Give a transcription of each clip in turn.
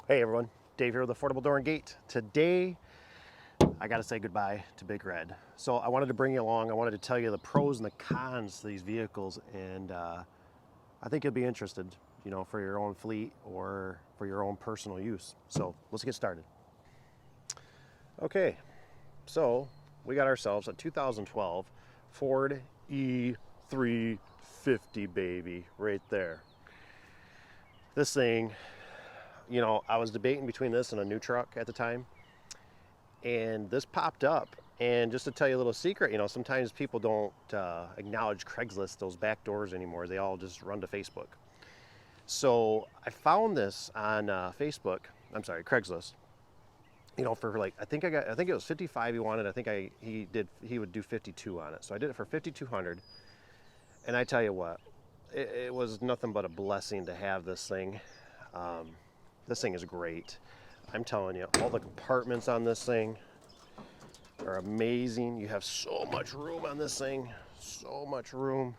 Hey everyone, Dave here with Affordable Door and Gate. Today, I gotta say goodbye to Big Red. So I wanted to bring you along. I wanted to tell you the pros and the cons to these vehicles, and I think you'll be interested, for your own fleet or for your own personal use. So let's get started. Okay, so we got ourselves a 2012 Ford E350 baby right there. This thing, I was debating between this and a new truck at the time, and this popped up. And just to tell you a little secret, sometimes people don't acknowledge Craigslist, those back doors anymore. They all just run to Facebook. So I found this on Facebook. I'm sorry, Craigslist. For like I think it was 55 he wanted. I think he would do 52 on it. So I did it for 5,200. And I tell you what, it was nothing but a blessing to have this thing. This thing is great. I'm telling you, all the compartments on this thing are amazing. You have so much room on this thing, so much room.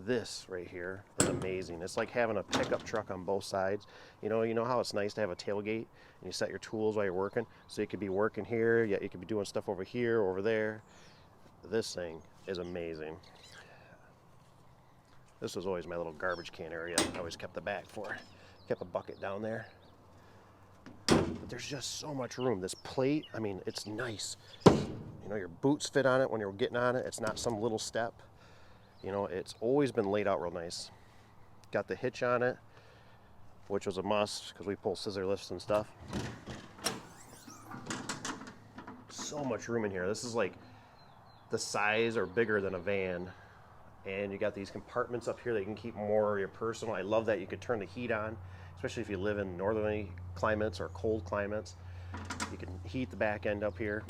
This right here is amazing. It's like having a pickup truck on both sides. You know how it's nice to have a tailgate and you set your tools while you're working, so you could be working here, yet you could be doing stuff over here, over there. This thing is amazing. This was always my little garbage can area. I always kept the bag for. Kept a bucket down there. But there's just so much room. This plate, I mean, it's nice. Your boots fit on it when you're getting on it. It's not some little step. It's always been laid out real nice. Got the hitch on it, which was a must because we pull scissor lifts and stuff. So much room in here. This is like the size or bigger than a van. And you got these compartments up here that you can keep more of your personal. I love that you could turn the heat on, especially if you live in northerly climates or cold climates. You can heat the back end up here.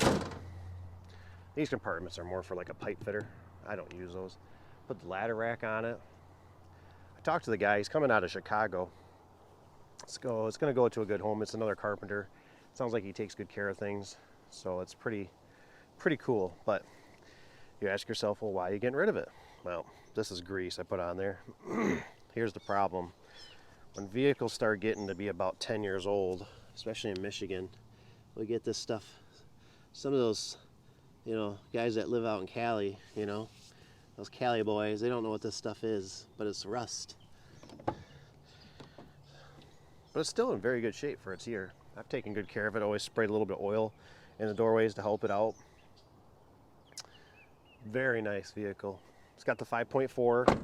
These compartments are more for like a pipe fitter. I don't use those. Put the ladder rack on it. I talked to the guy. He's coming out of Chicago. It's going to go to a good home. It's another carpenter. Sounds like he takes good care of things. So it's pretty cool. But you ask yourself, well, why are you getting rid of it? Well, this is grease I put on there. Here's the problem. When vehicles start getting to be about 10 years old, especially in Michigan, we get this stuff. Some of those, guys that live out in Cali, those Cali boys, they don't know what this stuff is, but it's rust. But it's still in very good shape for its year. I've taken good care of it. Always sprayed a little bit of oil in the doorways to help it out. Very nice vehicle. It's got the 5.4.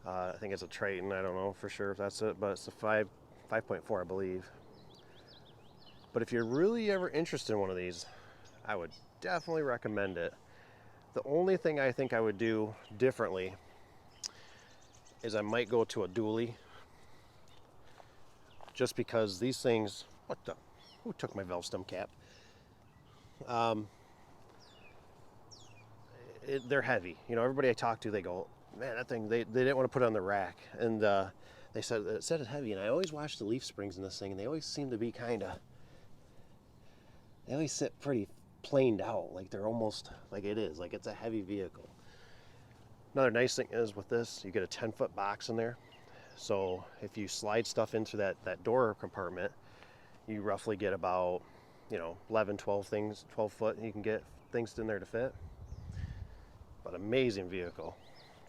I think it's a Triton. I don't know for sure if that's it, but it's a 5.4, I believe. But if you're really ever interested in one of these, I would definitely recommend it. The only thing I think I would do differently is I might go to a dually. Just because these things, who took my valve stem cap? They're heavy. Everybody I talk to, they go, man, that thing, they didn't want to put it on the rack. And they said it's heavy. And I always watch the leaf springs in this thing, and they always seem to be they always sit pretty planed out, like they're almost like it is, like it's a heavy vehicle. Another nice thing is with this, you get a 10-foot box in there. So if you slide stuff into that door compartment, you roughly get about, 11, 12 foot, and you can get things in there to fit. But amazing vehicle,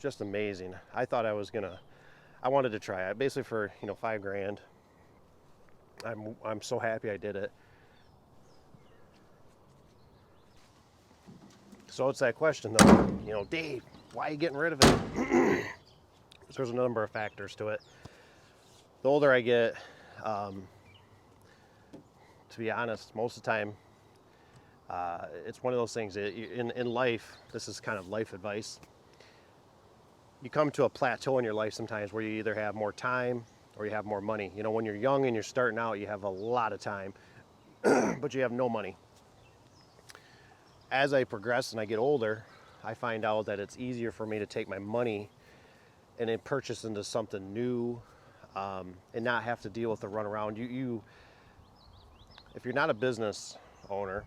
just amazing. I thought I wanted to try it, basically for, $5,000. I'm so happy I did it. So it's that question though, Dave, why are you getting rid of it? So there's a number of factors to it. The older I get, to be honest, most of the time, it's one of those things that in life, this is kind of life advice. You come to a plateau in your life sometimes where you either have more time or you have more money. When you're young and you're starting out, you have a lot of time, but you have no money. As I progress and I get older, I find out that it's easier for me to take my money and then purchase into something new, and not have to deal with the runaround. If you're not a business owner,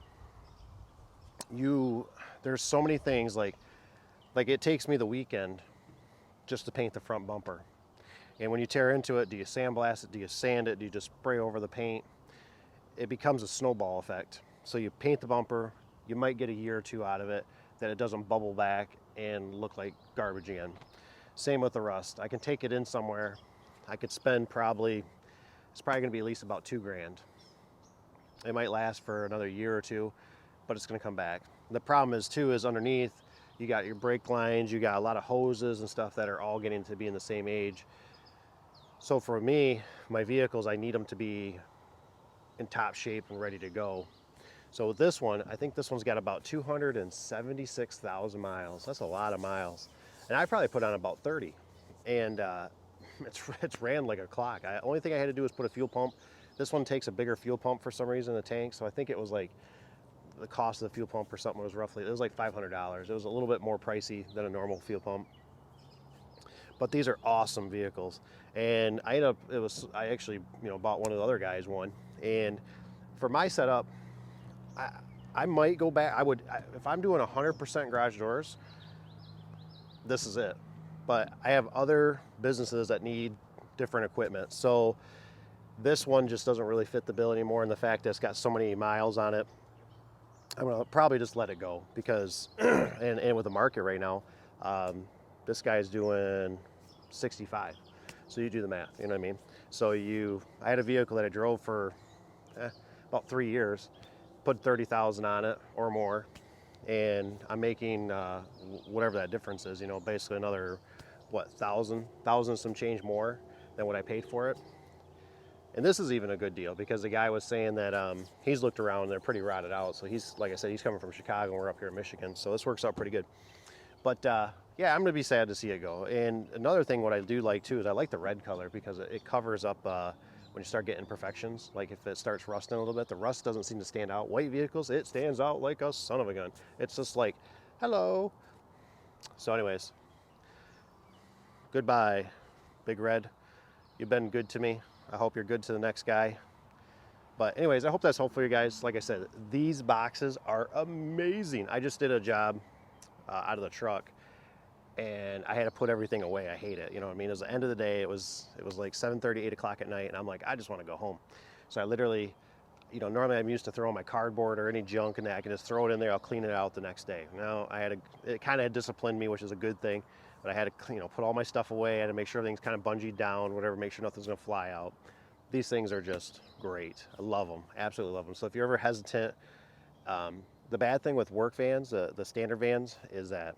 there's so many things like it takes me the weekend just to paint the front bumper. And when you tear into it, do you sandblast it? Do you sand it? Do you just spray over the paint? it becomes a snowball effect. So you paint the bumper, you might get a year or two out of it, that it doesn't bubble back and look like garbage again. Same with the rust. I can take it in somewhere. I could spend it's probably gonna be at least about $2 grand. It might last for another year or two, but it's gonna come back. The problem is too, is underneath, you got your brake lines, you got a lot of hoses and stuff that are all getting to be in the same age. So for me, my vehicles, I need them to be in top shape and ready to go. So with this one, I think this one's got about 276,000 miles. That's a lot of miles. And I probably put on about 30. And it's ran like a clock. The only thing I had to do was put a fuel pump. This one takes a bigger fuel pump for some reason in the tank. So I think it was like, the cost of the fuel pump or something was roughly, it was like $500. It was a little bit more pricey than a normal fuel pump. But these are awesome vehicles. And I actually, bought one of the other guys one. And for my setup, I might go back. If I'm doing 100% garage doors, this is it. But I have other businesses that need different equipment. So this one just doesn't really fit the bill anymore. And the fact that it's got so many miles on it, I'm gonna probably just let it go because, and with the market right now, this guy's doing 65. So you do the math, you know what I mean? So I had a vehicle that I drove for about 3 years, put 30,000 on it or more, and I'm making whatever that difference is, basically another, thousand some change more than what I paid for it. And this is even a good deal because the guy was saying that he's looked around and they're pretty rotted out. So like I said, he's coming from Chicago and we're up here in Michigan. So this works out pretty good. But yeah, I'm gonna be sad to see it go. And another thing, what I do like too, is I like the red color because it covers up when you start getting imperfections. Like if it starts rusting a little bit, the rust doesn't seem to stand out. White vehicles, it stands out like a son of a gun. It's just like, hello. So anyways, goodbye, Big Red. You've been good to me. I hope you're good to the next guy. But anyways, I hope that's helpful for you guys. Like I said, these boxes are amazing. I just did a job out of the truck and I had to put everything away. I hate it. You know what I mean? It was the end of the day. It was like 7:30, 8 o'clock at night. And I'm like, I just want to go home. So I literally, normally I'm used to throwing my cardboard or any junk in there. I can just throw it in there. I'll clean it out the next day. Now it kind of disciplined me, which is a good thing. But I had to, put all my stuff away. I had to make sure everything's kind of bungeed down, whatever, make sure nothing's gonna fly out. These things are just great. I love them, absolutely love them. So if you're ever hesitant, the bad thing with work vans, the standard vans, is that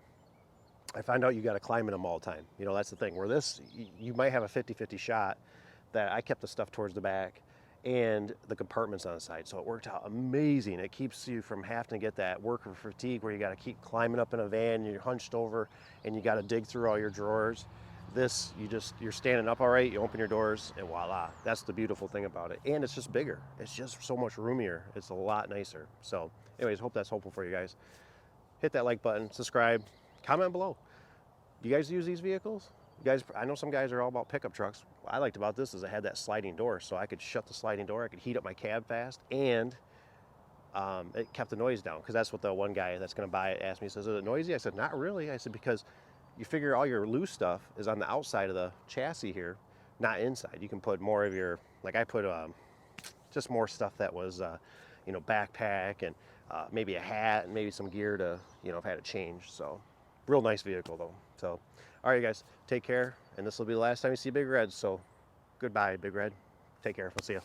I find out you got to climb in them all the time. That's the thing. Where this, you might have a 50-50 shot that I kept the stuff towards the back and the compartments on the side. So it worked out amazing. It keeps you from having to get that worker fatigue where you got to keep climbing up in a van, you're hunched over and you got to dig through all your drawers. This, you're standing up all right, you open your doors and voila. That's the beautiful thing about it. And it's just bigger. It's just so much roomier. It's a lot nicer. So anyways, hope that's helpful for you guys. Hit that like button, subscribe, comment below. Do you guys use these vehicles? You guys, I know some guys are all about pickup trucks. What I liked about this is it had that sliding door, so I could shut the sliding door, I could heat up my cab fast, and it kept the noise down, because that's what the one guy that's gonna buy it asked me. He says, is it noisy? I said, not really. I said, because you figure all your loose stuff is on the outside of the chassis here, not inside. You can put more of your, like I put just more stuff that was, backpack and maybe a hat and maybe some gear to, if I had to change. So real nice vehicle though. So, all right, guys, take care. And this will be the last time you see Big Red. So goodbye, Big Red. Take care. We'll see you.